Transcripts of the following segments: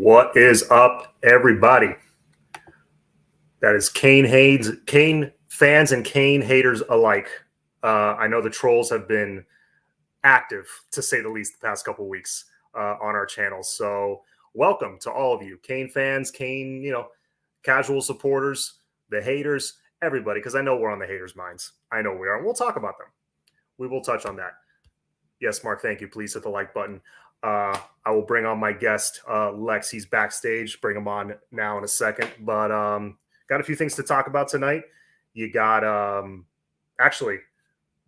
What is up, everybody? That is Kane fans and Kane haters alike. I know the trolls have been active, to say the least, the past couple of weeks on our channel. So welcome to all of you, Kane fans, Kane, casual supporters, the haters, everybody, because I know we're on the haters' minds. I know we are. And we'll talk about them. We will touch on that. Yes, Mark, thank you. Please hit the like button. I will bring on my guest, Lex. He's backstage. Bring him on now in a second. But got a few things to talk about tonight. You got actually,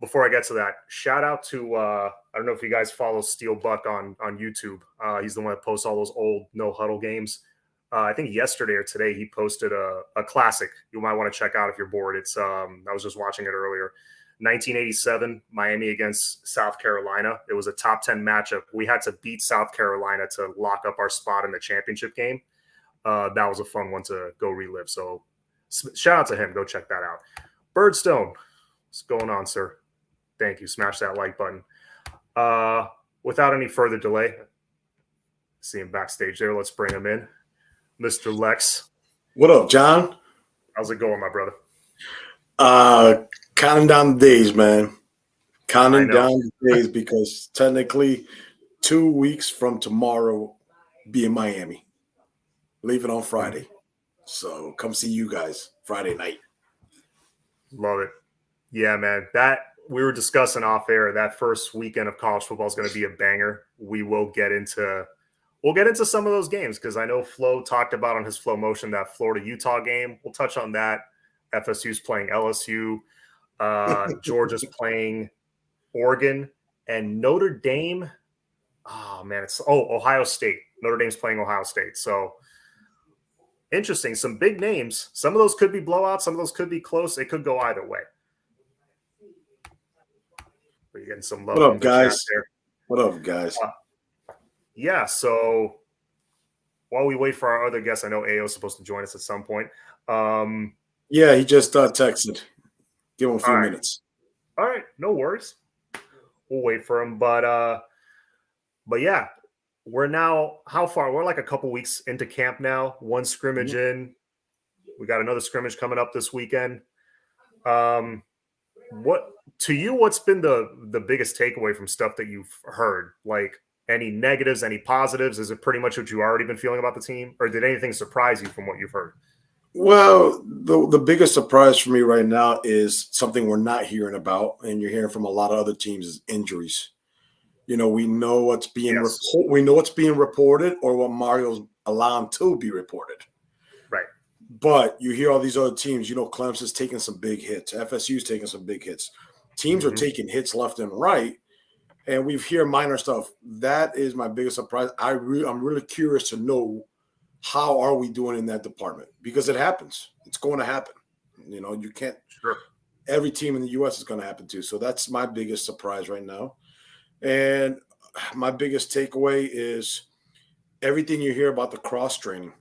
before I get to that, shout out to I don't know if you guys follow Steel Buck on YouTube. He's the one that posts all those old no huddle games. I think yesterday or today he posted a classic you might want to check out if you're bored. It's I was just watching it earlier. 1987, Miami against South Carolina. It was a top 10 matchup. We had to beat South Carolina to lock up our spot in the championship game. That was a fun one to go relive. So shout out to him. Go check that out. Birdstone, what's going on, sir? Thank you. Smash that like button. Without any further delay, see him backstage there. Let's bring him in. Mr. Lex. What up, John? How's it going, my brother? Counting down the days, man. Counting down the days because technically 2 weeks from tomorrow be in Miami. Leaving on Friday. So come see you guys Friday night. Love it. Yeah, man. That we were discussing off air. That first weekend of college football is going to be a banger. We'll get into some of those games because I know Flo talked about on his Flow Motion that Florida-Utah game. We'll touch on that. FSU's playing LSU. Georgia's playing Oregon, and Notre Dame. Oh man, Ohio State. Notre Dame's playing Ohio State. So interesting. Some big names. Some of those could be blowouts. Some of those could be close. It could go either way. We're getting some love. What up, guys? What up, guys? Yeah. So while we wait for our other guests, I know AO's supposed to join us at some point. Yeah, he just texted. Give him a few minutes. All right, no worries. We'll wait for him. But yeah, we're now how far? We're like a couple weeks into camp now. One scrimmage in. We got another scrimmage coming up this weekend. What's been the biggest takeaway from stuff that you've heard? Like any negatives, any positives? Is it pretty much what you already been feeling about the team? Or did anything surprise you from what you've heard? Well, the biggest surprise for me right now is something we're not hearing about, and you're hearing from a lot of other teams, is injuries. We know what's being reported or what Mario's allowing to be reported. Right. But you hear all these other teams, Clemson's taking some big hits. FSU's taking some big hits. Teams are taking hits left and right, and we hear minor stuff. That is my biggest surprise. I'm really curious to know how are we doing in that department? Because it happens. It's going to happen. You can't. Sure. Every team in the U.S. is going to happen too. So that's my biggest surprise right now. And my biggest takeaway is everything you hear about the cross-training,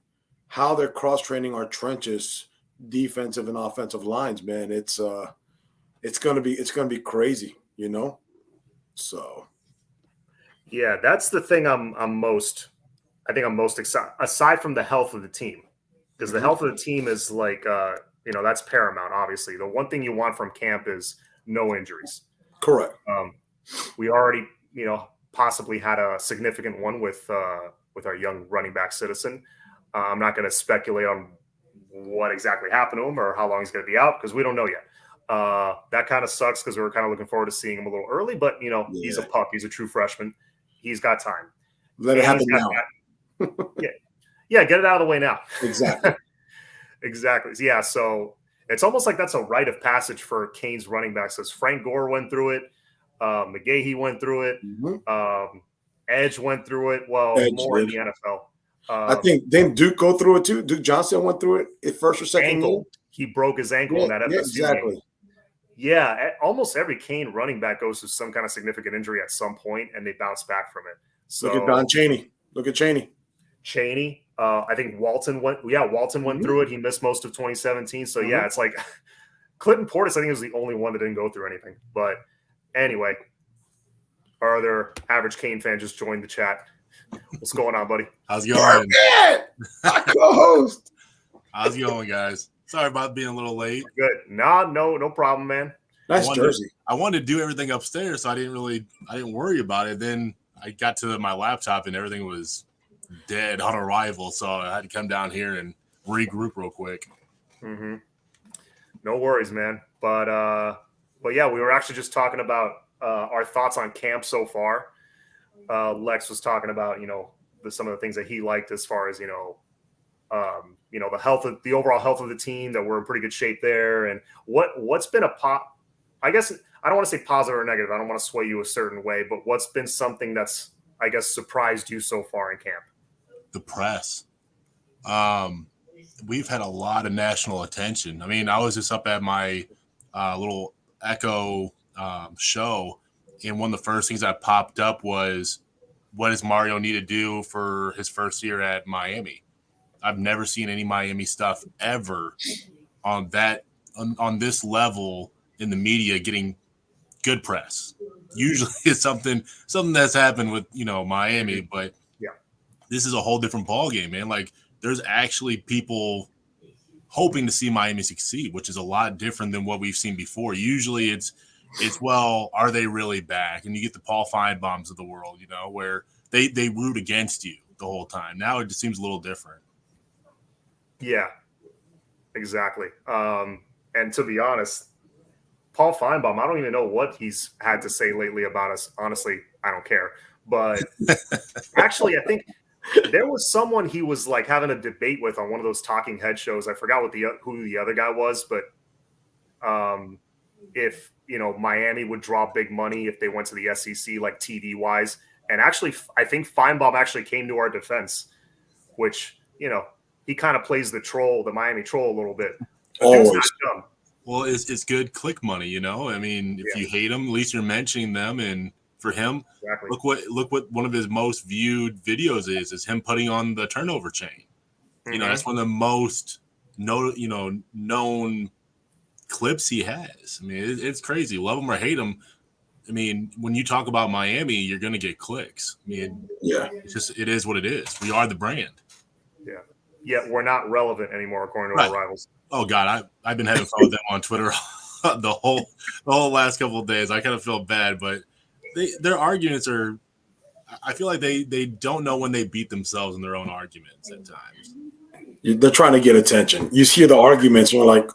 how they're cross-training our trenches, defensive and offensive lines, man. It's going to be crazy, So. Yeah, that's the thing I'm most excited, aside from the health of the team, because the health of the team is like, that's paramount. Obviously, the one thing you want from camp is no injuries. Correct. We already, possibly had a significant one with our young running back Citizen. I'm not going to speculate on what exactly happened to him or how long he's going to be out because we don't know yet. That kind of sucks because we were kind of looking forward to seeing him a little early, but he's a pup. He's a true freshman. He's got time. Let it happen now. Yeah, get it out of the way now. Exactly. Exactly. Yeah, so it's almost like that's a rite of passage for Kane's running backs. As Frank Gore went through it, McGahee went through it, Edge went through it. Well, Edge more did. In the NFL. I think didn't Duke go through it too? Duke Johnson went through it first or second year. He broke his ankle in that FSU game. Yeah, almost every Kane running back goes through some kind of significant injury at some point, and they bounce back from it. So look at Don Chaney. Look at Chaney. I think Walton went through it. He missed most of 2017. So yeah, it's like Clinton Portis, I think, was the only one that didn't go through anything. But anyway, our other average Kane fan just joined the chat. What's going on, buddy? How's it going? My co-host. How's it going, guys? Sorry about being a little late. Good. No problem, man. Nice jersey. I wanted to do everything upstairs, so I didn't worry about it. Then I got to my laptop and everything was dead on arrival, so I had to come down here and regroup real quick. Mm-hmm. No worries, man. But yeah, we were actually just talking about our thoughts on camp so far. Lex was talking about, some of the things that he liked as far as, the overall health of the team, that we're in pretty good shape there. And what's been I guess I don't want to say positive or negative. I don't want to sway you a certain way, but what's been something that's, I guess, surprised you so far in camp? The press. We've had a lot of national attention. I mean, I was just up at my little Echo show, and one of the first things that popped up was, what does Mario need to do for his first year at Miami? I've never seen any Miami stuff ever on this level in the media getting good press. Usually it's something that's happened with, Miami, but yeah, this is a whole different ballgame, man. Like, there's actually people hoping to see Miami succeed, which is a lot different than what we've seen before. Usually it's well, are they really back? And you get the Paul Feinbaums of the world, where they root against you the whole time. Now it just seems a little different. Yeah, exactly. And to be honest, Paul Feinbaum, I don't even know what he's had to say lately about us. Honestly, I don't care. But actually, I think there was someone he was like having a debate with on one of those talking head shows. I forgot who the other guy was, but if Miami would draw big money if they went to the SEC, like TV wise, and actually, I think Feinbaum actually came to our defense, which he kind of plays the Miami troll a little bit. Always. Well, it's good click money, I mean, if you hate them, at least you're mentioning them. And for him, exactly. Look what one of his most viewed videos is him putting on the turnover chain. Mm-hmm. That's one of the most known clips he has. I mean, it's crazy. Love him or hate him. I mean, when you talk about Miami, you're going to get clicks. I mean, it is what it is. We are the brand. Yeah. Yet we're not relevant anymore, according to our rivals. Oh God, I've been having fun with them on Twitter the whole last couple of days. I kind of feel bad, but their arguments are. I feel like they don't know when they beat themselves in their own arguments at times. They're trying to get attention. You hear the arguments, and you're like,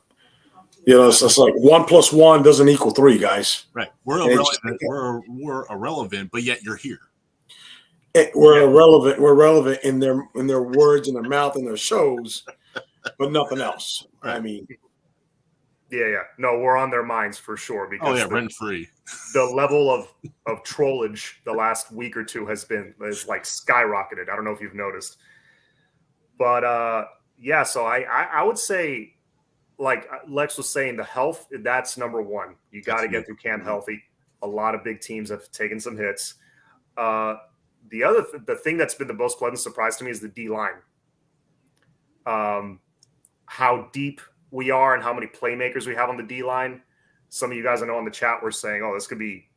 it's like 1 + 1 doesn't equal 3, guys. Right? We're irrelevant, but yet you're here. We're irrelevant. We're relevant in their words, in their mouth, in their shows, but nothing else. Right. I mean, yeah. No, we're on their minds for sure. Because rent free. The level of trollage the last week or two has like skyrocketed. I don't know if you've noticed, but So I would say, like Lex was saying, the health, that's number one. You got to get through camp healthy. A lot of big teams have taken some hits. The thing that's been the most pleasant surprise to me is the D line. How deep we are and how many playmakers we have on the D line. Some of you guys I know on the chat were saying, "Oh, this could be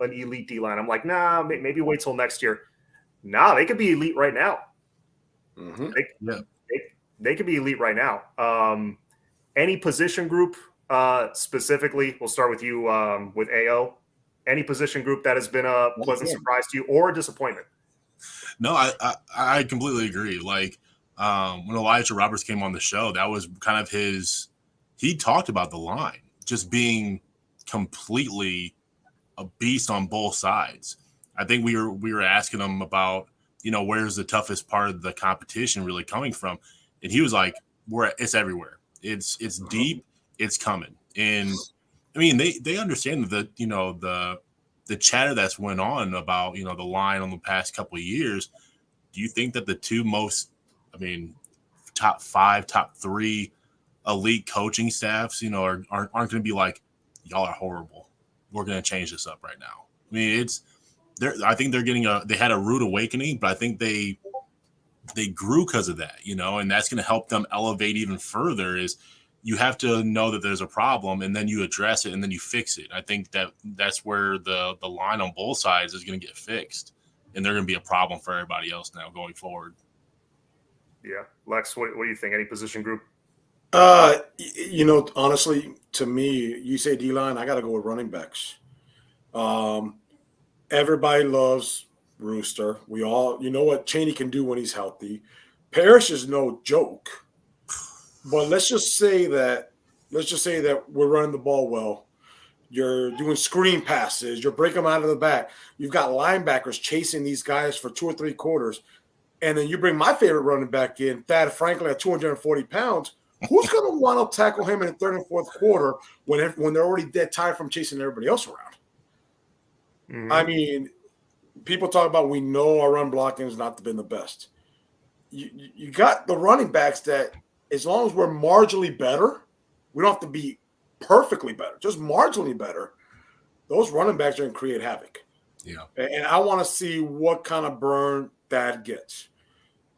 an elite D line." I'm like, nah, maybe wait till next year. Nah, they could be elite right now. Mm-hmm. They could be elite right now. Any position group specifically, we'll start with you with AO. Any position group that has been a pleasant surprise to you or a disappointment? No, I completely agree. Like when Elijah Roberts came on the show, that was kind of he talked about the line just being completely a beast on both sides. I think we were asking him about, where's the toughest part of the competition really coming from? And he was like, it's everywhere. It's deep, it's coming. And I mean, they understand that, the chatter that's went on about, the line on the past couple of years. Do you think that the two most, top 5, top 3 elite coaching staffs, aren't going to be like, y'all are horrible, we're going to change this up right now? I mean, I think they're getting they had a rude awakening, but I think they grew because of that, and that's going to help them elevate even further. Is you have to know that there's a problem, and then you address it, and then you fix it. I think that's where the line on both sides is going to get fixed. and they're going to be a problem for everybody else now going forward. Yeah. Lex, what do you think? Any position group? Honestly, to me, you say D-line, I got to go with running backs. Everybody loves Rooster. We all, you know what Chaney can do when he's healthy. Parrish is no joke. But let's just say that we're running the ball well. You're doing screen passes. You're breaking them out of the back. You've got linebackers chasing these guys for 2 or 3 quarters. And then you bring my favorite running back in, Thad Franklin, at 240 pounds. Who's going to want to tackle him in the 3rd and 4th quarter when they're already dead tired from chasing everybody else around? Mm-hmm. I mean, people talk about we know our run blocking has not been the best. You got the running backs that, as long as we're marginally better, we don't have to be perfectly better, just marginally better. Those running backs are going to create havoc. Yeah. And I want to see what kind of burn Thad gets,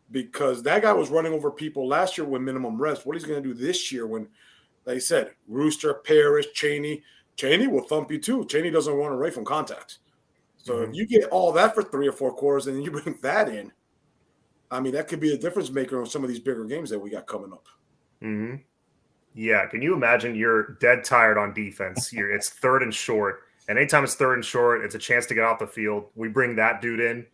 because that guy was running over people last year with minimum reps. What he's going to do this year when, like I said, Rooster, Parrish, Chaney will thump you too. Chaney doesn't run away from contact. So if you get all that for 3 or 4 quarters and then you bring that in, I mean, that could be a difference maker on some of these bigger games that we got coming up. Mm-hmm. Yeah. Can you imagine you're dead tired on defense? It's 3rd and short. And anytime it's 3rd and short, it's a chance to get off the field. We bring that dude in,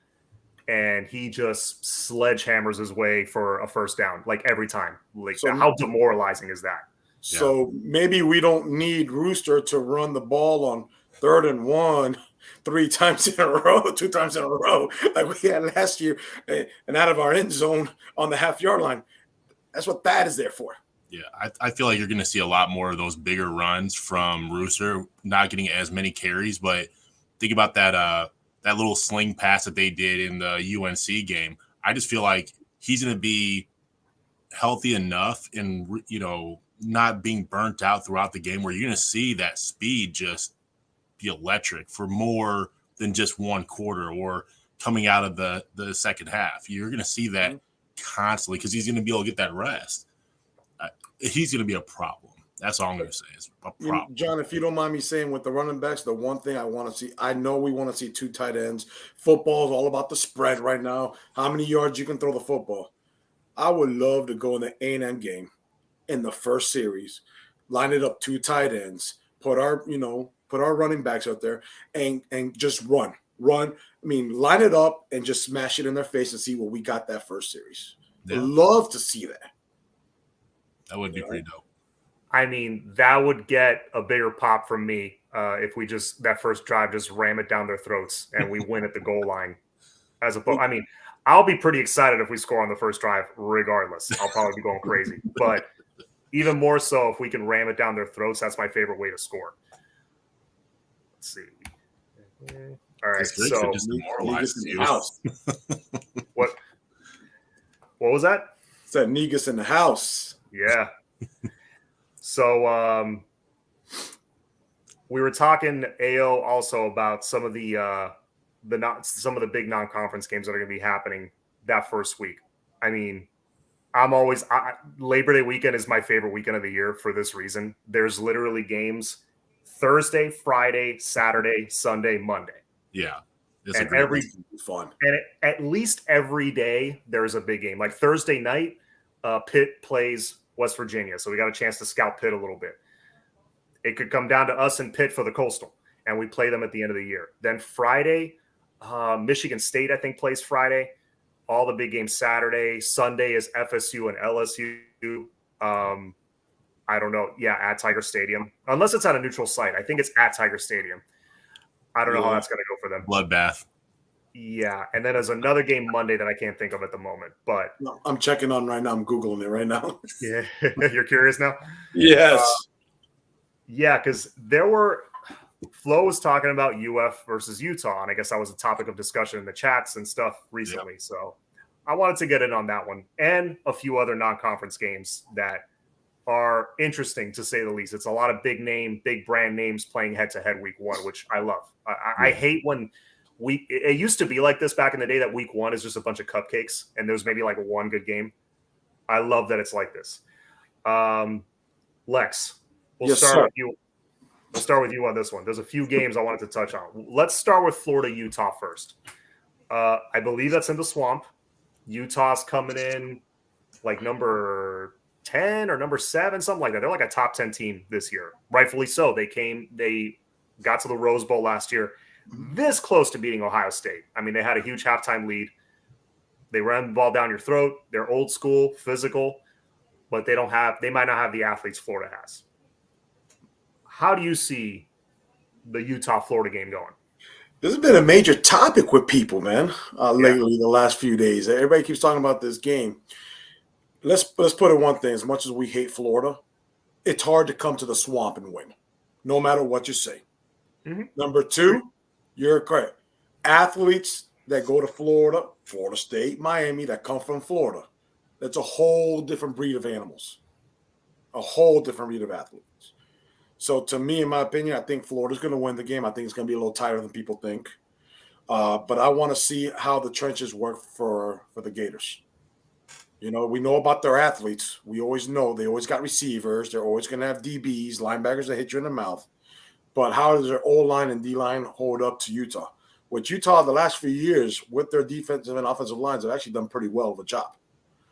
and he just sledgehammers his way for a first down, like every time. Like, so, how demoralizing is that? So maybe we don't need Rooster to run the ball on 3rd and 1 3 times in a row, 2 times in a row, like we had last year, and out of our end zone on the half-yard line. That's what that is there for. Yeah, I feel like you're going to see a lot more of those bigger runs from Rooster, not getting as many carries. But think about that little sling pass that they did in the UNC game. I just feel like he's going to be healthy enough and, not being burnt out throughout the game where you're going to see that speed just be electric for more than just 1 quarter or coming out of the second half. You're going to see that constantly because he's going to be able to get that rest. He's going to be a problem. That's all I'm going to say is a problem. John, if you don't mind me saying, with the running backs, the one thing I want to see, I know we want to see 2 tight ends. Football is all about the spread right now. How many yards you can throw the football. I would love to go in the A&M game in the first series, line it up 2 tight ends, put our running backs out there and just run. I mean, line it up and just smash it in their face and see what we got that first series. Yeah. Love to see that. That would be pretty dope. I mean, that would get a bigger pop from me if we just, that first drive, just ram it down their throats and we win at the goal line. I mean, I'll be pretty excited if we score on the first drive regardless. I'll probably be going crazy. But even more so if we can ram it down their throats, that's my favorite way to score. Let's see. All right, so just demoralized you. What was that? It's that Negus in the house. Yeah. So we were talking AO also about some of the big non-conference games that are going to be happening that first week. I mean, Labor Day weekend is my favorite weekend of the year for this reason. There's literally games Thursday, Friday, Saturday, Sunday, Monday. Yeah. And every fun. And at least every day there's a big game. Like Thursday night, Pitt plays West Virginia. So we got a chance to scout Pitt a little bit. It could come down to us and Pitt for the Coastal, and we play them at the end of the year. Then Friday, Michigan State, I think, plays Friday. All the big games Saturday. Sunday is FSU and LSU. I don't know. Yeah, at Tiger Stadium. Unless it's at a neutral site. I think it's at Tiger Stadium. I don't know how that's going to go for them. Bloodbath. Yeah, and then there's another game Monday that I can't think of at the moment. But no, I'm checking on right now. I'm Googling it right now. Yeah, you're curious now? Yes. Yeah, because Flo was talking about UF versus Utah, and I guess that was a topic of discussion in the chats and stuff recently. Yep. So I wanted to get in on that one and a few other non-conference games that are interesting, to say the least. It's a lot of big brand names playing head-to-head week 1, which I love. I hate when it used to be like this back in the day that week 1 is just a bunch of cupcakes and there's maybe like one good game. I love that it's like this. Lex, we'll start with you. We'll start with you on this one. There's a few games I wanted to touch on. Let's start with Florida, Utah first. I believe that's in the swamp. Utah's coming in like number 10 or number 7, something like that. They're like a top 10 team this year. Rightfully so. They got to the Rose Bowl last year, this close to beating Ohio State. I mean, they had a huge halftime lead. They ran the ball down your throat. They're old school, physical, but they might not have the athletes Florida has. How do you see the Utah-Florida game going? This has been a major topic with people, man, lately, the last few days. Everybody keeps talking about this game. Let's put it one thing. As much as we hate Florida, it's hard to come to the swamp and win, no matter what you say. Mm-hmm. Number 2, you're correct. Athletes that go to Florida, Florida State, Miami, that come from Florida, that's a whole different breed of animals, a whole different breed of athletes. So to me, in my opinion, I think Florida's going to win the game. I think it's going to be a little tighter than people think. But I want to see how the trenches work for the Gators. You know, we know about their athletes. We always know they always got receivers. They're always going to have DBs, linebackers that hit you in the mouth. But how does their O-line and D-line hold up to Utah? With Utah, the last few years, with their defensive and offensive lines, have actually done pretty well of a job.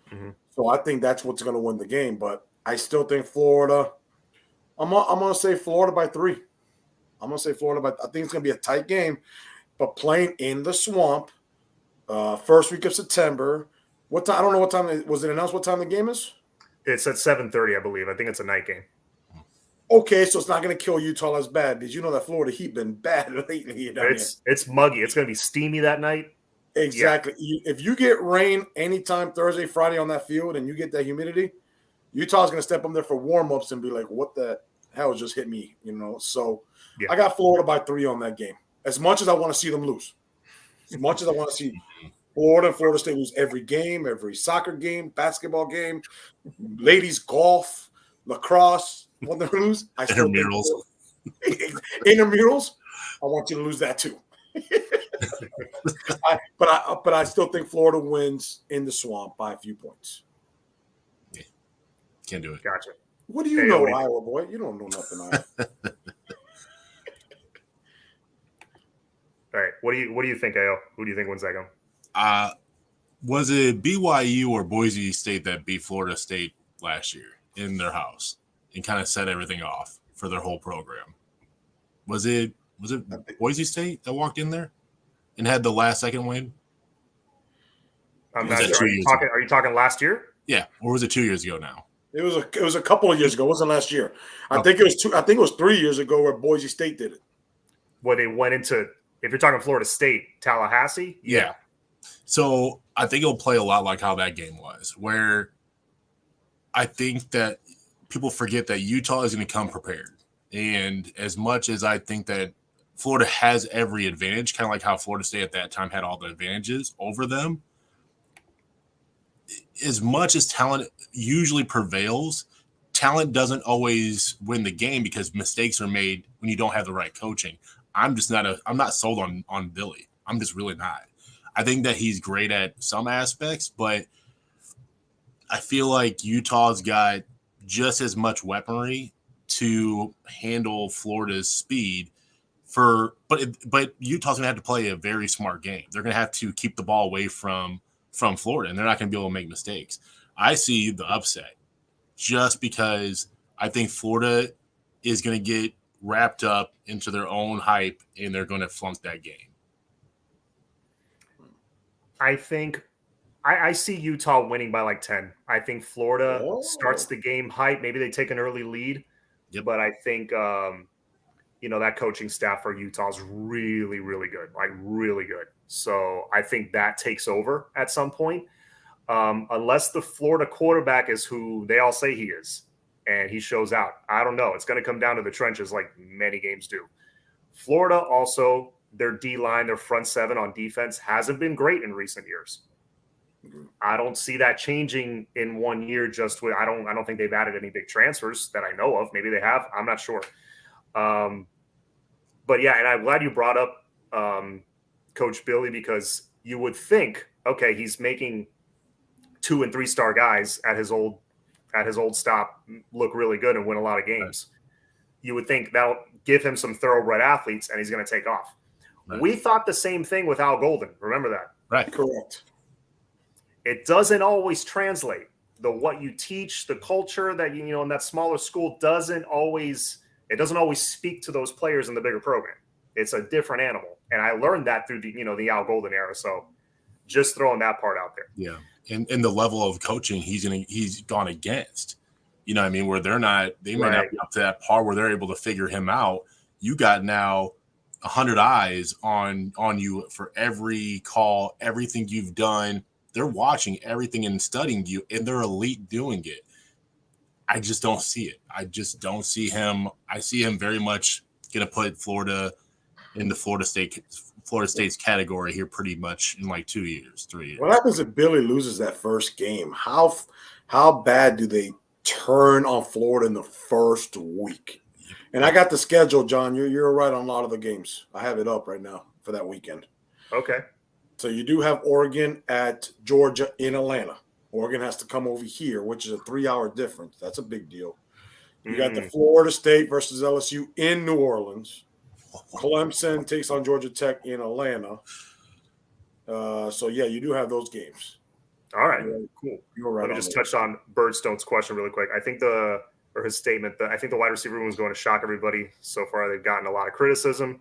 Mm-hmm. So I think that's what's going to win the game. But I still think Florida – I'm going to say Florida by 3. I'm going to say Florida by – I think it's going to be a tight game. But playing in the swamp, first week of September – what time? I don't know what time. Was it announced what time the game is? It's at 7:30, I believe. I think it's a night game. Okay, so it's not going to kill Utah as bad because you know that Florida Heat been bad lately. It's muggy. It's going to be steamy that night. Exactly. Yeah. If you get rain anytime Thursday, Friday on that field and you get that humidity, Utah's going to step up there for warm-ups and be like, what the hell just hit me? You know, so yeah. I got Florida by 3 on that game. As much as I want to see them lose. As much as I want to see Florida and Florida State lose every game, every soccer game, basketball game, ladies golf, lacrosse. Want them to lose? I still intramurals. Intramurals. I want you to lose that too. But I still think Florida wins in the swamp by a few points. Yeah. Can't do it. Gotcha. What do you know, Iowa boy? You don't know nothing, Iowa. All right. What do you think, AO? Who do you think wins that game? Was it BYU or Boise State that beat Florida State last year in their house and kind of set everything off for their whole program? Was it Boise State that walked in there and had the last second win? I'm not sure. Are you talking last year? Yeah, or was it 2 years ago now? It was a couple of years ago. It wasn't last year. I think it was 3 years ago where Boise State did it. Where they went into, if you're talking Florida State, Tallahassee? Yeah. So I think it'll play a lot like how that game was, where I think that people forget that Utah is going to come prepared. And as much as I think that Florida has every advantage, kind of like how Florida State at that time had all the advantages over them, as much as talent usually prevails, talent doesn't always win the game because mistakes are made when you don't have the right coaching. I'm not sold on Billy. I'm just really not. I think that he's great at some aspects, but I feel like Utah's got just as much weaponry to handle Florida's speed. But Utah's going to have to play a very smart game. They're going to have to keep the ball away from Florida, and they're not going to be able to make mistakes. I see the upset just because I think Florida is going to get wrapped up into their own hype, and they're going to flunk that game. I think I see Utah winning by like 10. I think Florida starts the game hype. Maybe they take an early lead. Yep. But I think, that coaching staff for Utah is really, really good, like really good. So I think that takes over at some point, unless the Florida quarterback is who they all say he is and he shows out. I don't know. It's going to come down to the trenches like many games do. Florida also, their D-line, their front seven on defense hasn't been great in recent years. I don't see that changing in 1 year. I don't think they've added any big transfers that I know of. Maybe they have. I'm not sure. But yeah, and I'm glad you brought up Coach Billy, because you would think, okay, he's making 2- and 3-star guys at his old stop look really good and win a lot of games. You would think that'll give him some thoroughbred athletes and he's going to take off. Right. We thought the same thing with Al Golden. Remember that? Right. Correct. It doesn't always translate. What you teach, the culture that you know in that smaller school doesn't always speak to those players in the bigger program. It's a different animal, and I learned that through the Al Golden era. So, just throwing that part out there. Yeah, and the level of coaching he's gone against. You know what I mean? Where they may not be up to that par where they're able to figure him out. You got now 100 eyes on you for every call, everything you've done. They're watching everything and studying you, and they're elite doing it. I just don't see it. I just don't see him. I see him very much going to put Florida in the Florida State's category here pretty much in like 2 years, 3 years. What happens if Billy loses that first game? How bad do they turn on Florida in the first week? And I got the schedule, John. You're right on a lot of the games. I have it up right now for that weekend. Okay. So you do have Oregon at Georgia in Atlanta. Oregon has to come over here, which is a 3-hour difference. That's a big deal. You got the Florida State versus LSU in New Orleans. Clemson takes on Georgia Tech in Atlanta. So, yeah, you do have those games. All right, cool. You're right. Let me just touch on Birdstone's question really quick. I think his statement that I think the wide receiver room is going to shock everybody. So far, they've gotten a lot of criticism,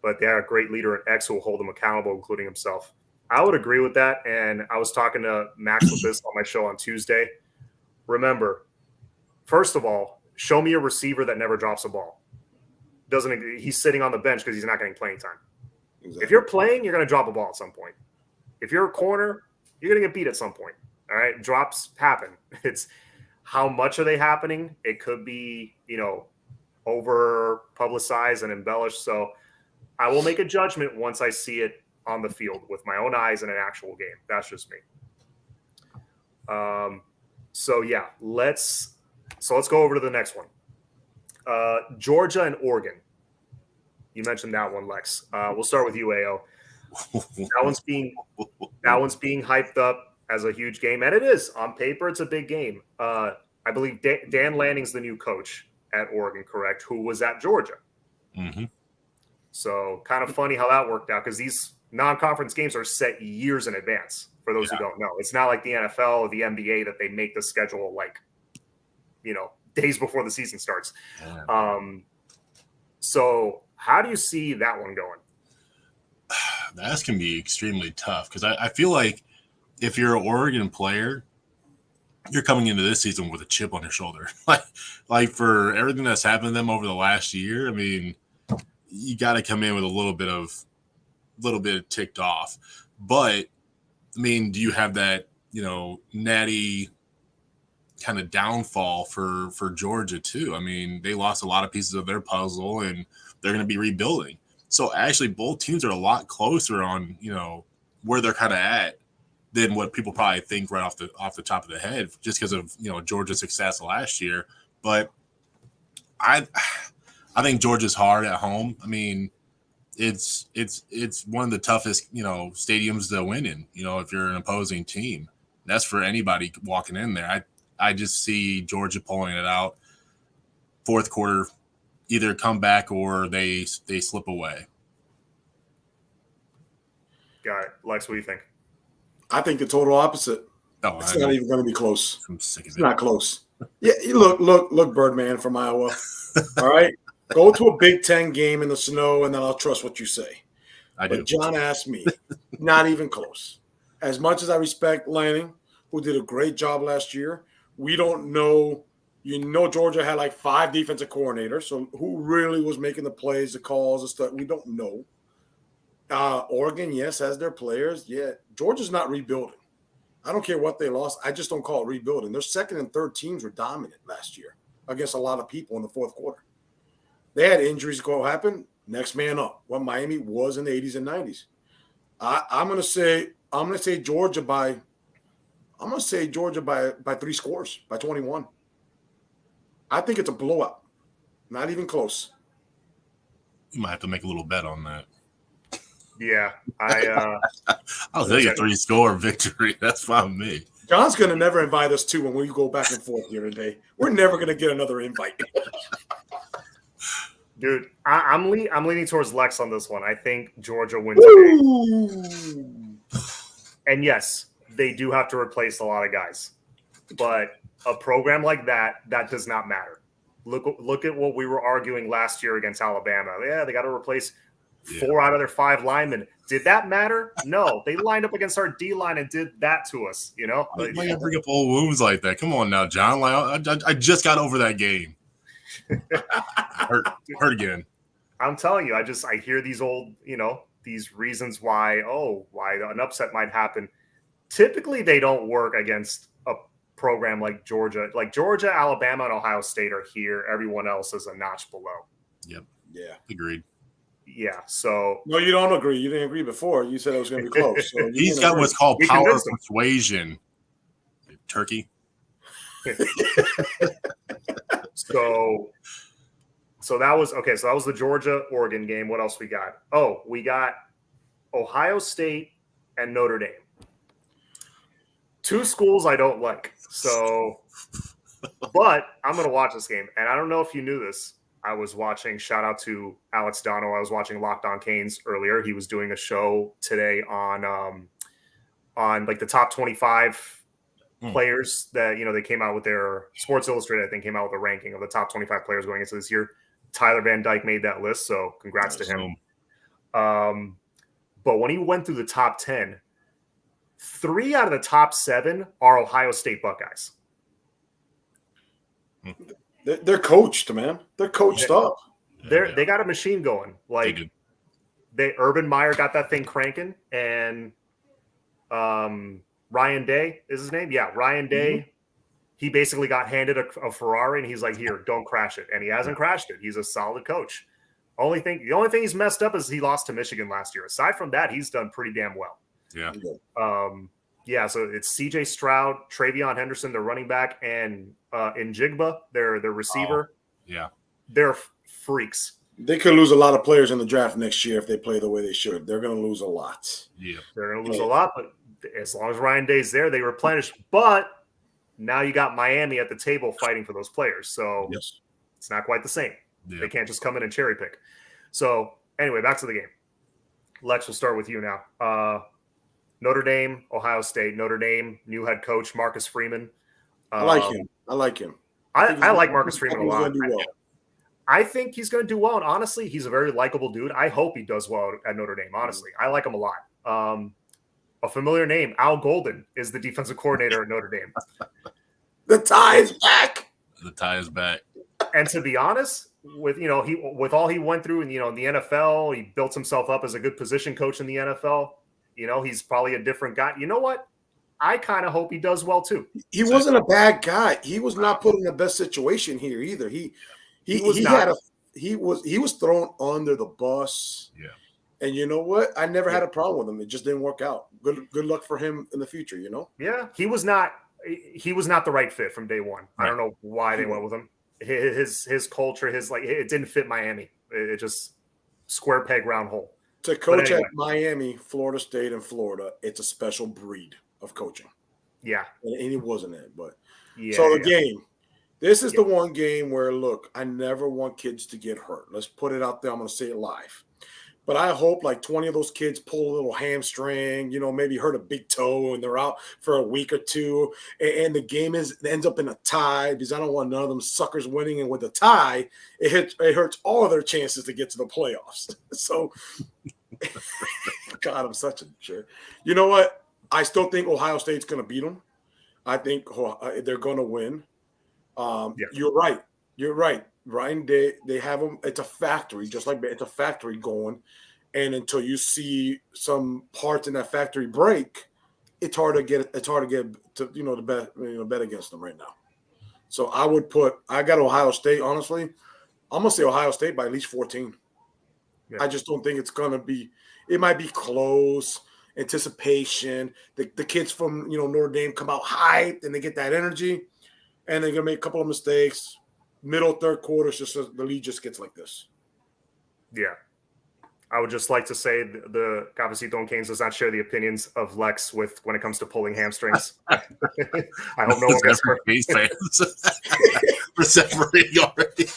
but they have a great leader in X who will hold them accountable, including himself. I would agree with that. And I was talking to Max with this on my show on Tuesday. Remember, first of all, show me a receiver that never drops a ball. He's sitting on the bench because he's not getting playing time. Exactly. If you're playing, you're going to drop a ball at some point. If you're a corner, you're going to get beat at some point. All right. Drops happen. It's how much are they happening? It could be, over publicized and embellished. So I will make a judgment once I see it on the field with my own eyes in an actual game. That's just me. So yeah, let's go over to the next one. Georgia and Oregon. You mentioned that one, Lex. We'll start with you, AO. That one's being hyped up as a huge game, and it is on paper. It's a big game. I believe Dan Lanning's the new coach at Oregon, correct? Who was at Georgia. Mm-hmm. So kind of funny how that worked out because these non-conference games are set years in advance. For those who don't know, it's not like the NFL or the NBA that they make the schedule days before the season starts. Yeah. So how do you see that one going? That's going to be extremely tough because I feel like if you're an Oregon player, you're coming into this season with a chip on your shoulder. like for everything that's happened to them over the last year, I mean, you got to come in with a little bit ticked off. But I mean, do you have that, natty kind of downfall for Georgia too? I mean, they lost a lot of pieces of their puzzle and they're going to be rebuilding. So actually both teams are a lot closer on, where they're kind of at than what people probably think right off the top of the head just because of, Georgia's success last year. But I think Georgia's hard at home. I mean, it's one of the toughest, stadiums to win in, if you're an opposing team. That's for anybody walking in there. I just see Georgia pulling it out. Fourth quarter, either come back or they slip away. Got it. Lex, what do you think? I think the total opposite. Oh, it's not even going to be close. I'm sick of it's it. Not close. Yeah, look, Birdman from Iowa. All right, go to a Big Ten game in the snow, and then I'll trust what you say. But John asked me, not even close. As much as I respect Lanning, who did a great job last year, we don't know. Georgia had like 5 defensive coordinators, so who really was making the plays, the calls, and stuff? We don't know. Oregon, yes, has their players. Yeah, Georgia's not rebuilding. I don't care what they lost. I just don't call it rebuilding. Their second and third teams were dominant last year against a lot of people in the fourth quarter. They had injuries go happen. Next man up. What Miami was in the 80s and 90s. I'm gonna say Georgia by 3 scores, by 21. I think it's a blowout. Not even close. You might have to make a little bet on that. Yeah, I'll take a 3-score victory. That's fine with me. John's going to never invite us to when we go back and forth here today. We're never going to get another invite. Dude, I'm leaning towards Lex on this one. I think Georgia wins big. And yes, they do have to replace a lot of guys. But a program like that does not matter. Look at what we were arguing last year against Alabama. Yeah, they got to replace 4 out of their 5 linemen. Did that matter? No. They lined up against our D-line and did that to us, you know? Why you bring up old wounds like that? Come on now, John. Like, I just got over that game. hurt again. I'm telling you, I hear these old, these reasons why an upset might happen. Typically, they don't work against a program like Georgia. Like Georgia, Alabama, and Ohio State are here. Everyone else is a notch below. Yep. Yeah. Agreed. Yeah. So no, you don't agree. You didn't agree before. You said it was going to be close. So he's got what's called power of persuasion. Turkey. So that was okay. So that was the Georgia-Oregon game. What else we got? Oh, we got Ohio State and Notre Dame. 2 schools I don't like. So, but I'm going to watch this game. And I don't know if you knew this. I was watching, shout out to Alex Dono. I was watching Locked On Canes earlier. He was doing a show today on like the top 25 players that, they came out with their Sports Illustrated, I think, came out with a ranking of the top 25 players going into this year. Tyler Van Dyke made that list. So congrats to him. But when he went through the top 10, 3 out of the top 7 are Ohio State Buckeyes. They're coached, man. They're coached up. They got a machine going. Like Urban Meyer got that thing cranking, and Ryan Day is his name. Yeah, Ryan Day. Mm-hmm. He basically got handed a Ferrari, and he's like, "Here, don't crash it." And he hasn't crashed it. He's a solid coach. The only thing he's messed up is he lost to Michigan last year. Aside from that, he's done pretty damn well. Yeah. Yeah, so it's CJ Stroud, Travion Henderson, their running back, and Njigba, their receiver. Yeah. They're freaks. They could lose a lot of players in the draft next year if they play the way they should. They're going to lose a lot. Yeah. They're going to lose a lot, but as long as Ryan Day's there, they replenish. But now you got Miami at the table fighting for those players. So It's not quite the same. Yeah. They can't just come in and cherry pick. So anyway, back to the game. Lex, we'll start with you now. Notre Dame, Ohio State. Notre Dame, new head coach, Marcus Freeman. I like him. I like Marcus Freeman a lot. I think he's going to do well. And honestly, he's a very likable dude. I hope he does well at Notre Dame, honestly. I like him a lot. A familiar name, Al Golden, is the defensive coordinator at Notre Dame. The tie is back. The tie is back. And to be honest, with all he went through in the NFL, he built himself up as a good position coach in the NFL. He's probably a different guy. You know what? I kind of hope he does well too. He wasn't a bad guy. He was not put in the best situation here either. He was thrown under the bus. Yeah. And you know what? I never had a problem with him. It just didn't work out. Good luck for him in the future, Yeah. He was not the right fit from day one. Right. I don't know why they went with him. His culture, it didn't fit Miami. It just square peg round hole. To coach at Miami, Florida State, and Florida, it's a special breed of coaching. Yeah. And he wasn't it, but so the game. This is the one game where, look, I never want kids to get hurt. Let's put it out there. I'm going to say it live. But I hope like 20 of those kids pull a little hamstring, maybe hurt a big toe and they're out for a week or two. And the game ends up in a tie because I don't want none of them suckers winning. And with a tie, it hurts all of their chances to get to the playoffs. So, God, I'm such a jerk. You know what? I still think Ohio State's going to beat them. I think they're going to win. You're right. Ryan Day, they have them. It's a factory, just like it's a factory going. And until you see some parts in that factory break, it's hard to get to bet against them right now. So I got Ohio State. Honestly, I'm gonna say Ohio State by at least 14. Yeah. I just don't think it's gonna be. It might be close. Anticipation. The kids from Notre Dame come out hyped and they get that energy, and they're gonna make a couple of mistakes. Middle third quarter, the lead just gets like this. Yeah. I would just like to say the Cafecito and Canes does not share the opinions of Lex when it comes to pulling hamstrings. I hope no one gets hurt. We're separating already.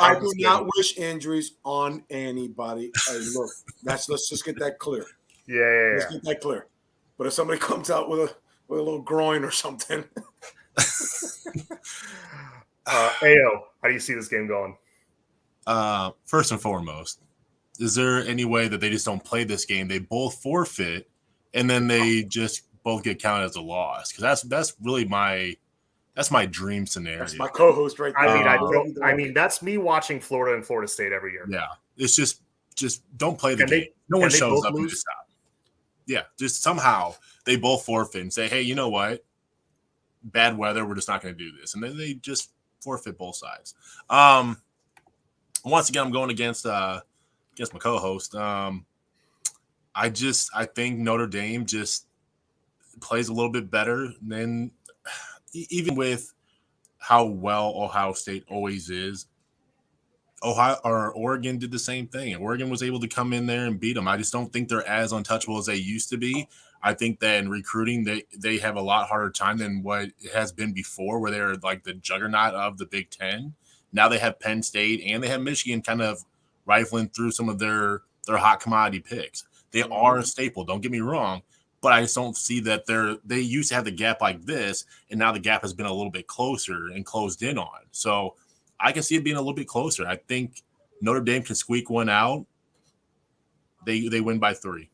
I do not wish injuries on anybody. Hey, look, let's just get that clear. Let's get that clear. But if somebody comes out with a little groin or something. Ao, how do you see this game going? First and foremost, is there any way that they just don't play this game? They both forfeit, and then they just both get counted as a loss? Because that's really my dream scenario. That's my co-host right there. I mean, that's me watching Florida and Florida State every year. Yeah, it's just don't play the game. No one shows up and just stop. Yeah, just somehow they both forfeit and say, hey, you know what? Bad weather, we're just not going to do this. And then they just forfeit both sides. Once again, I'm going against my co-host. I think Notre Dame just plays a little bit better than, even with how well Ohio State always is. Oregon did the same thing. Oregon was able to come in there and beat them. I just don't think they're as untouchable as they used to be. I think that in recruiting, they have a lot harder time than what it has been before, where they're like the juggernaut of the Big Ten. Now they have Penn State and they have Michigan kind of rifling through some of their hot commodity picks. They are a staple, don't get me wrong, but I just don't see that they used to have the gap like this, and now the gap has been a little bit closer and closed in on. So I can see it being a little bit closer. I think Notre Dame can squeak one out. They win by 3.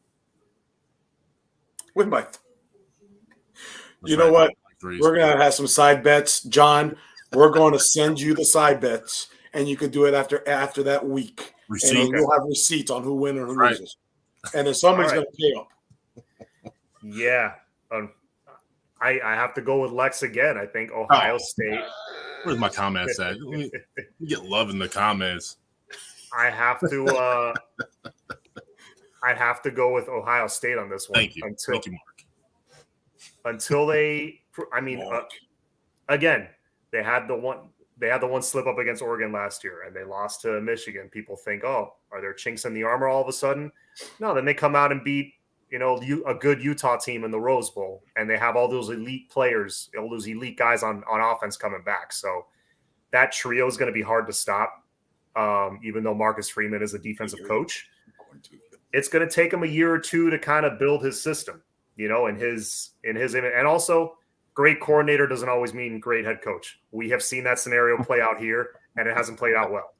Win by 3. You know what? We're going to have some side bets. John, we're going to send you the side bets, and you can do it after that week. And then you'll have receipts on who wins or who loses. And then somebody's going to pay up. Yeah. I have to go with Lex again. I think Ohio State. Where's my comments at? You get love in the comments. I have to go with Ohio State on this one. Thank you. Thank you, Mark. Until they, again, they had the one slip up against Oregon last year, and they lost to Michigan. People think, oh, are there chinks in the armor all of a sudden? No, then they come out and beat a good Utah team in the Rose Bowl, and they have all those elite players, all those elite guys on offense coming back. So that trio is going to be hard to stop, even though Marcus Freeman is a defensive coach. It's going to take him a year or two to kind of build his system, in his image. And also, great coordinator doesn't always mean great head coach. We have seen that scenario play out here, and it hasn't played out well.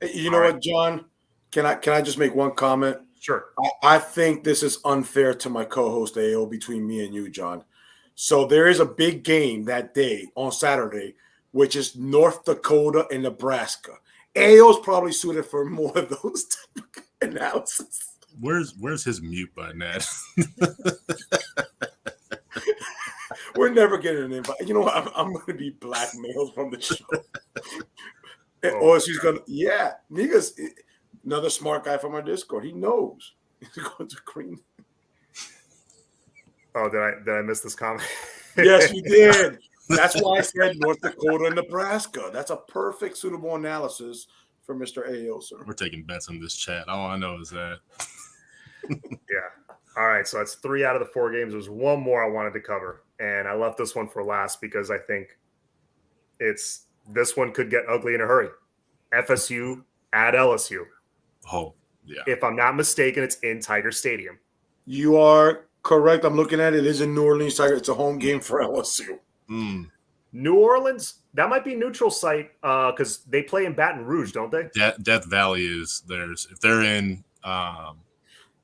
You know what, John? Can I just make one comment? Sure. I think this is unfair to my co-host AO between me and you, John. So there is a big game that day on Saturday, which is North Dakota and Nebraska. AO's probably suited for more of those type of analysis. Where's his mute button at? We're never getting an invite. You know what? I'm going to be blackmailed from the show. Or she's going to, niggas. Another smart guy from our Discord. He knows. He's going to cream. Oh, did I miss this comment? Yes, you did. That's why I said North Dakota and Nebraska. That's a perfect, suitable analysis for Mr. AO, sir. We're taking bets in this chat. All I know is that. Yeah. All right. So that's 3 out of the 4 games. There's one more I wanted to cover, and I left this one for last because I think this one could get ugly in a hurry. FSU at LSU. Oh, yeah. If I'm not mistaken, it's in Tiger Stadium. You are correct. I'm looking at it. It is in New Orleans, Tiger. It's a home game for LSU. New Orleans, that might be neutral site because they play in Baton Rouge, don't they? Death Valley is theirs. If they're in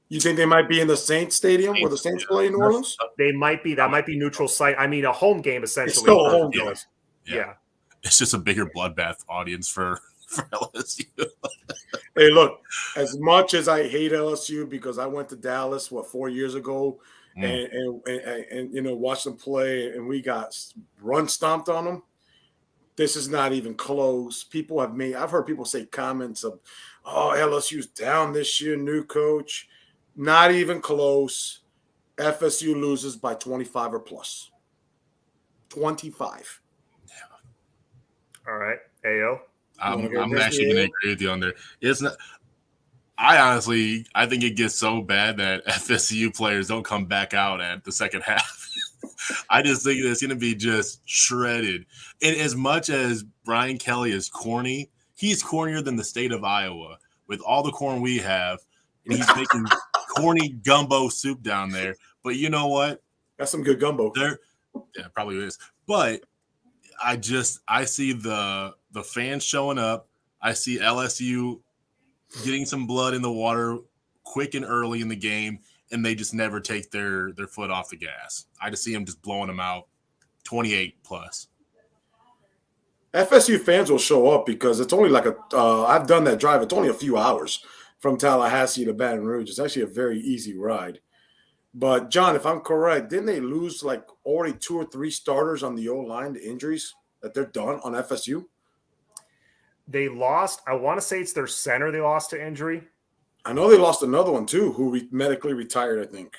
you think they might be in the Saints Stadium where the Saints play in New Orleans? They might be. That might be neutral site. I mean, a home game essentially. It's still a home game. Yeah. It's just a bigger bloodbath audience for LSU. Hey, look, as much as I hate LSU because I went to Dallas 4 years ago and watched them play and we got run stomped on them. This is not even close. I've heard people say comments of, oh, LSU's down this year, new coach. Not even close. FSU loses by 25 or plus. 25. Yeah. All right. AO. I'm actually going to agree with you on there. It's not. I think it gets so bad that FSU players don't come back out at the second half. I just think it's going to be just shredded. And as much as Brian Kelly is corny, he's cornier than the state of Iowa with all the corn we have. And he's making corny gumbo soup down there. But you know what? That's some good gumbo. Yeah, probably is. But I see the fans showing up. I see LSU getting some blood in the water quick and early in the game, and they just never take their foot off the gas. I just see them just blowing them out 28 plus. FSU fans will show up because it's only like I've done that drive. It's only a few hours from Tallahassee to Baton Rouge. It's actually a very easy ride. But, John, if I'm correct, didn't they lose like already 2 or 3 starters on the O-line to injuries that they're done on FSU? They lost. I want to say it's their center they lost to injury. I know they lost another one, too, who medically retired, I think.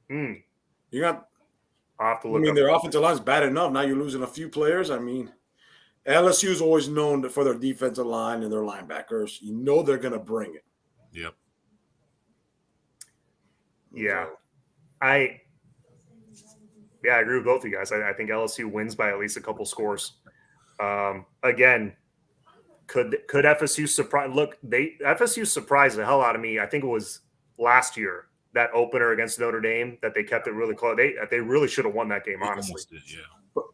You got – I'll have to look up. their offensive line's bad enough. Now you're losing a few players. I mean, LSU is always known for their defensive line and their linebackers. You know they're going to bring it. Yep. Yeah. I agree with both of you guys. I think LSU wins by at least a couple scores. Again, could FSU surprise? Look, FSU surprised the hell out of me. I think it was last year, that opener against Notre Dame, that they kept it really close. They really should have won that game, honestly. Did, yeah. But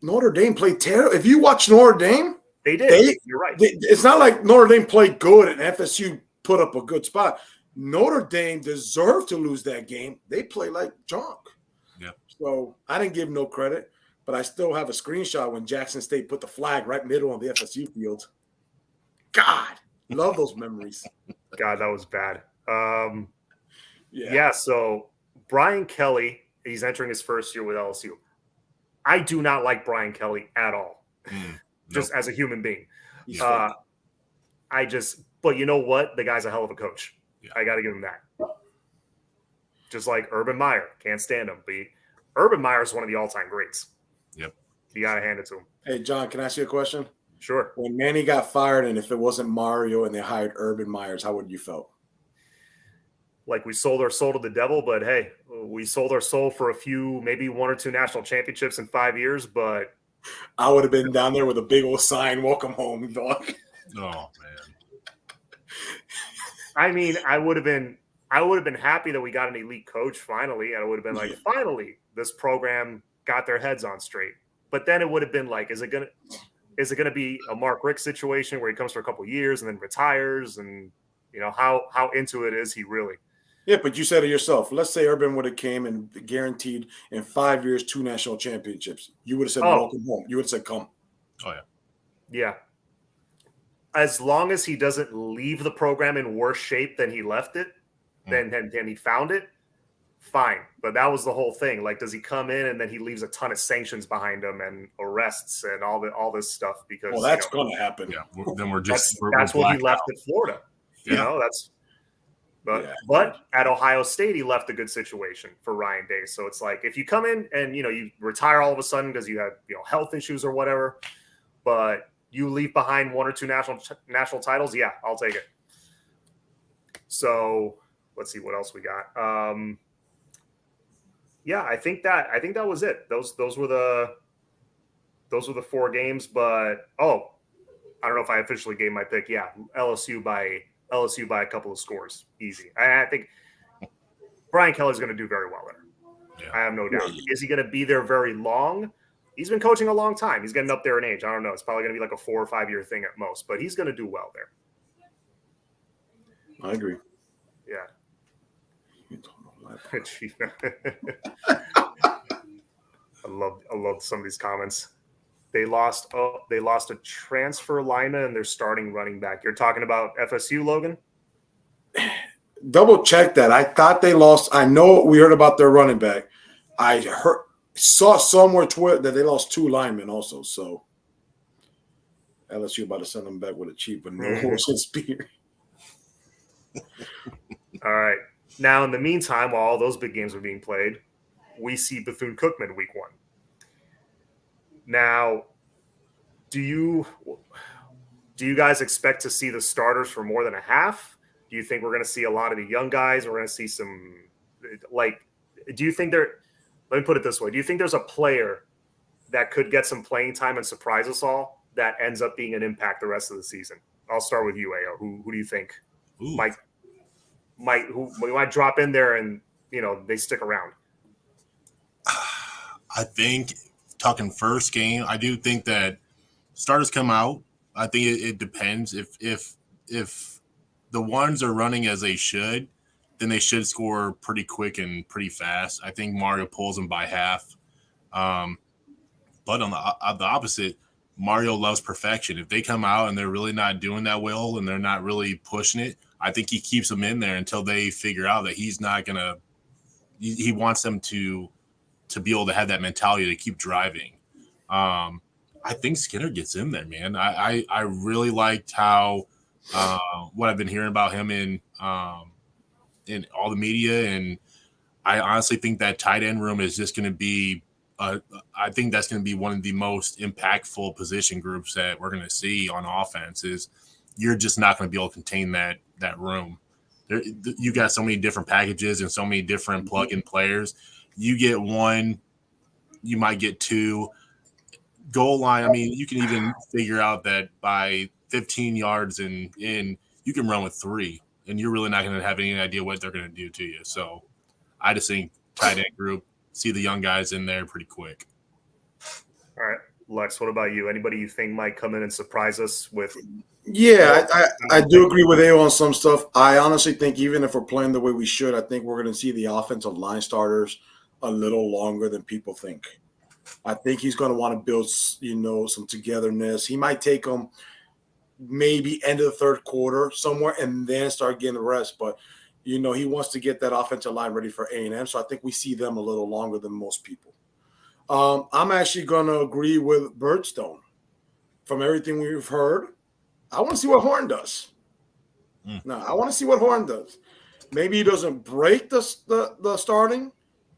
Notre Dame played terrible. If you watch Notre Dame, they did. You're right. It's not like Notre Dame played good and FSU put up a good spot. Notre Dame deserved to lose that game. They play like junk. Yeah. So I didn't give no credit, but I still have a screenshot when Jackson State put the flag right middle of the FSU field. God, love those memories. God, that was bad. Yeah. So Brian Kelly, he's entering his first year with LSU. I do not like Brian Kelly at all, just as a human being. But you know what? The guy's a hell of a coach. Yeah. I got to give him that. Just like Urban Meyer. Can't stand him. But Urban Meyer is one of the all-time greats. Yep. You got to hand it to him. Hey, John, can I ask you a question? Sure. When Manny got fired and if it wasn't Mario and they hired Urban Myers, how would you felt? Like we sold our soul to the devil, but hey, we sold our soul for a few, maybe 1 or 2 national championships in 5 years, but I would have been down there with a big old sign, welcome home, dog. Oh, man. I mean, I would have been happy that we got an elite coach finally. And I would have been like, finally, this program got their heads on straight. But then it would have been like, is it gonna be a Mark Richt situation where he comes for a couple of years and then retires? And you know, how into it is he really? Yeah, but you said it yourself. Let's say Urban would have came and guaranteed in 5 years 2 national championships. You would have said, welcome home. You would have said, come. Oh, yeah. Yeah. As long as he doesn't leave the program in worse shape than he left it, then he found it, fine. But that was the whole thing. Like, does he come in and then he leaves a ton of sanctions behind him and arrests and all this stuff? Because that's going to happen. Yeah, then we're just that's what he left at Florida. Yeah. You know, but at Ohio State he left a good situation for Ryan Day. So it's like if you come in and you retire all of a sudden because you have health issues or whatever, but you leave behind 1 or 2 national titles, yeah, I'll take it. So let's see what else we got. I think that was it. Those were the 4 games. But I don't know if I officially gave my pick. Yeah, LSU by a couple of scores, easy. I think Brian Kelly's going to do very well there. Yeah. I have no doubt. Is he going to be there very long? He's been coaching a long time. He's getting up there in age. I don't know. It's probably going to be like a 4 or 5 year thing at most, but he's going to do well there. I agree. Yeah. I love some of these comments. They lost a transfer lineman and they're starting running back. You're talking about FSU, Logan? Double check that. I thought they lost. I know we heard about their running back. I saw somewhere Twitter that they lost 2 linemen also. So LSU about to send them back with a cheap but no horse and spear. All right. Now, in the meantime, while all those big games are being played, we see Bethune-Cookman week 1. Now, do you guys expect to see the starters for more than a half? Do you think we're going to see a lot of the young guys? We're going to see some do you think there? Let me put it this way: do you think there's a player that could get some playing time and surprise us all that ends up being an impact the rest of the season? I'll start with you, Ao. Who do you think Ooh. might drop in there and they stick around? I think talking first game, I do think that starters come out. I think it depends. If the ones are running as they should, then they should score pretty quick and pretty fast. I think Mario pulls them by half. But on the opposite, Mario loves perfection. If they come out and they're really not doing that well and they're not really pushing it, I think he keeps them in there until they figure out that he's not going to – he wants them to be able to have that mentality to keep driving. I think Skinner gets in there, man. I really liked how what I've been hearing about him in all the media, and I honestly think that tight end room is just going to be I think that's going to be one of the most impactful position groups that we're going to see on offense. Is you're just not going to be able to contain that room. You got so many different packages and so many different plug-in players. You get one, you might get two. Goal line, I mean, you can even figure out that by 15 yards and you can run with three, and you're really not going to have any idea what they're going to do to you. So I just think tight end group, see the young guys in there pretty quick. All right. Lex, what about you? Anybody you think might come in and surprise us with? Yeah, I do agree with AO on some stuff. I honestly think even if we're playing the way we should, I think we're going to see the offensive line starters a little longer than people think. I think he's going to want to build, some togetherness. He might take them maybe end of the third quarter somewhere and then start getting the rest. But, he wants to get that offensive line ready for A&M. So I think we see them a little longer than most people. I'm actually going to agree with Birdstone. From everything we've heard, I want to see what Horn does. No, I want to see what Horn does. Maybe he doesn't break the starting,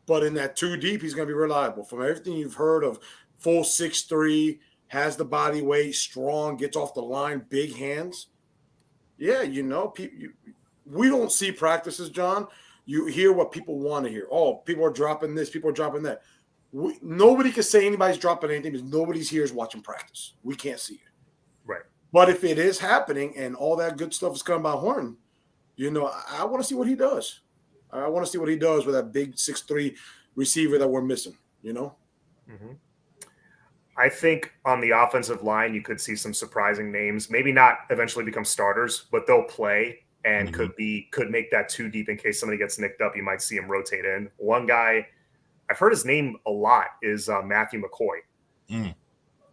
but in that two deep, he's going to be reliable. From everything you've heard of, full 6'3", has the body weight, strong, gets off the line, big hands. Yeah, we don't see practices, John. You hear what people want to hear. Oh, people are dropping this, people are dropping that. Nobody can say anybody's dropping anything because nobody's here is watching practice. We can't see it. Right. But if it is happening and all that good stuff is coming by Horton, I want to see what he does. I want to see what he does with that big 6'3" receiver that we're missing, Mm-hmm. I think on the offensive line, you could see some surprising names. Maybe not eventually become starters, but they'll play and could make that two deep in case somebody gets nicked up. You might see him rotate in. One guy, I've heard his name a lot, is Matthew McCoy.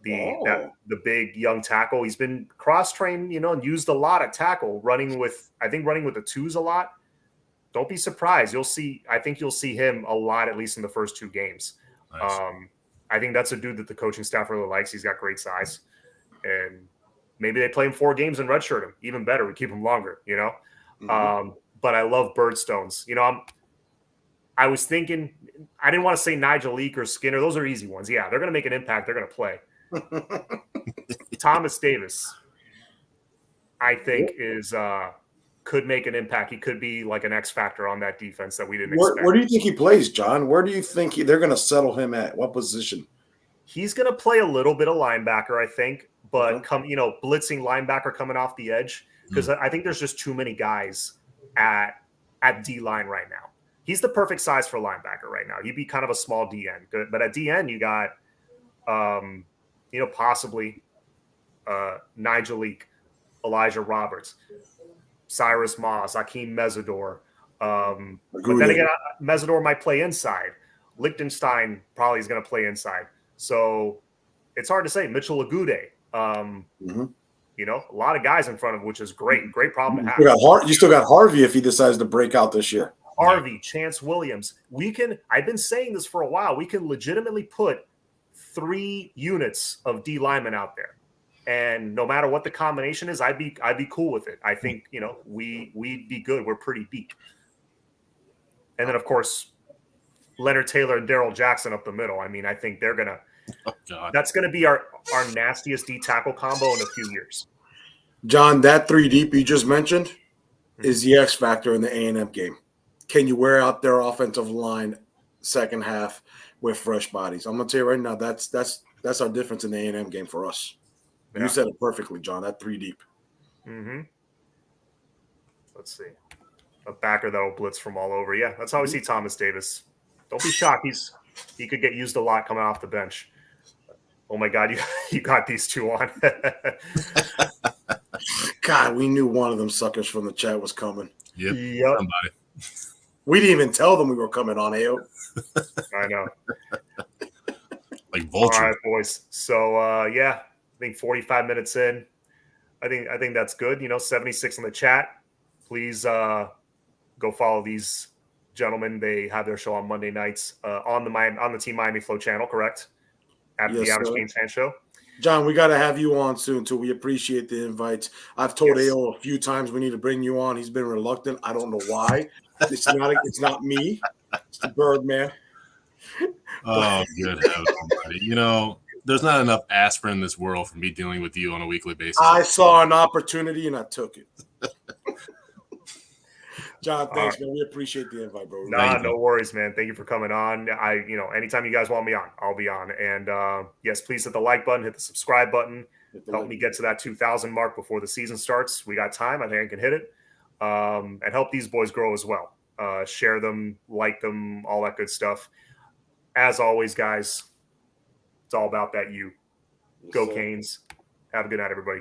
The big young tackle. He's been cross-trained, and used a lot at tackle, running with the twos a lot. Don't be surprised. I think you'll see him a lot, at least in the first two games. Nice. I think that's a dude that the coaching staff really likes. He's got great size. And maybe they play him 4 games and redshirt him. Even better. We keep him longer, But I love Birdstones. I was thinking, I didn't want to say Nigel Leak or Skinner. Those are easy ones. Yeah, they're going to make an impact. They're going to play. Thomas Davis, I think, could make an impact. He could be like an X factor on that defense that we didn't expect. Where do you think he plays, John? Where do you think they're going to settle him at? What position? He's going to play a little bit of linebacker, I think, but blitzing linebacker coming off the edge, because I think there's just too many guys at D-line right now. He's the perfect size for linebacker right now. He'd be kind of a small DN, but at DN you got, possibly Nigel Leak, Elijah Roberts, Cyrus Moss, Akeem Mesidor. But then again, Mesidor might play inside. Lichtenstein probably is going to play inside. So it's hard to say. Mitchell Agude, a lot of guys in front of him, which is great. Great problem to have. You still got Harvey if he decides to break out this year. Harvey, Chance Williams. I've been saying this for a while. We can legitimately put 3 units of D linemen out there. And no matter what the combination is, I'd be cool with it. I think, we'd be good. We're pretty deep. And then, of course, Leonard Taylor and Darrell Jackson up the middle. I mean, I think they're going to that's going to be our nastiest D tackle combo in a few years. John, that 3 deep you just mentioned, is the X factor in the A&M game. Can you wear out their offensive line second half with fresh bodies? I'm gonna tell you right now, that's our difference in the A&M game for us. Yeah. You said it perfectly, John. That 3 deep. Mm-hmm. Let's see. A backer that will blitz from all over. Yeah, that's how we see Thomas Davis. Don't be shocked. He could get used a lot coming off the bench. Oh my God, you got these two on. God, we knew one of them suckers from the chat was coming. Yep. Somebody. We didn't even tell them we were coming on, Ayo. I know. Like vulture. All right, boys. So yeah, I think 45 minutes in. I think that's good. 76 in the chat. Please go follow these gentlemen. They have their show on Monday nights on the Team Miami Flow channel, correct? After the Average Games Fan Show. John, we got to have you on soon, too. We appreciate the invites. I've told AO a few times we need to bring you on. He's been reluctant. I don't know why. It's not me. It's the Birdman. Oh, good heavens almighty. There's not enough aspirin in this world for me dealing with you on a weekly basis. I saw an opportunity, and I took it. John, thanks, man. We appreciate the invite, bro. No worries, man. Thank you for coming on. Anytime you guys want me on, I'll be on. And yes, please hit the like button, hit the subscribe button. Help me get to that 2,000 mark before the season starts. We got time. I think I can hit it. And help these boys grow as well. Share them, like them, all that good stuff. As always, guys, it's all about that you. Go Canes. Have a good night, everybody.